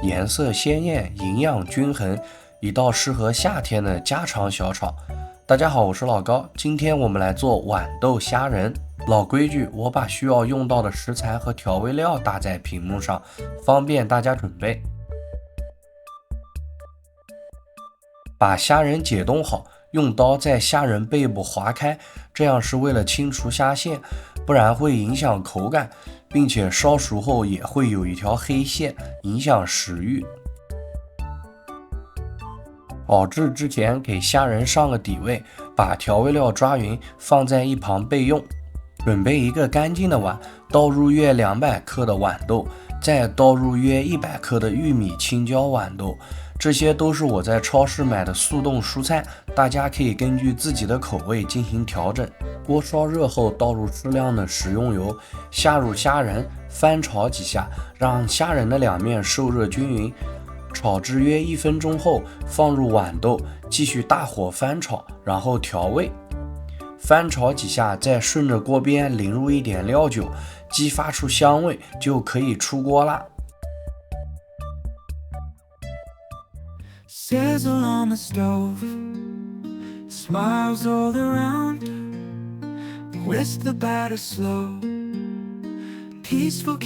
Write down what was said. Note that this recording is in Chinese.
颜色鲜艳，营养均衡，一道适合夏天的家常小炒。大家好，我是老高，今天我们来做豌豆虾仁。老规矩，我把需要用到的食材和调味料打在屏幕上，方便大家准备。把虾仁解冻好，用刀在虾仁背部划开，这样是为了清除虾线，不然会影响口感，并且烧熟后也会有一条黑线，影响食欲。熬制之前给虾仁上个底味，把调味料抓匀，放在一旁备用。准备一个干净的碗，倒入约200克的豌豆，再倒入约100克的玉米、青椒、豌豆，这些都是我在超市买的速冻蔬菜，大家可以根据自己的口味进行调整。锅烧热后，倒入适量的食用油，下入虾仁，翻炒几下，让虾仁的两面受热均匀。炒至约1分钟后，放入豌豆，继续大火翻炒，然后调味。翻炒几下，再顺着锅边淋入一点料酒，激发出香味，就可以出锅啦。Sizzle on the stove, smiles all around, whisk the batter slow, peaceful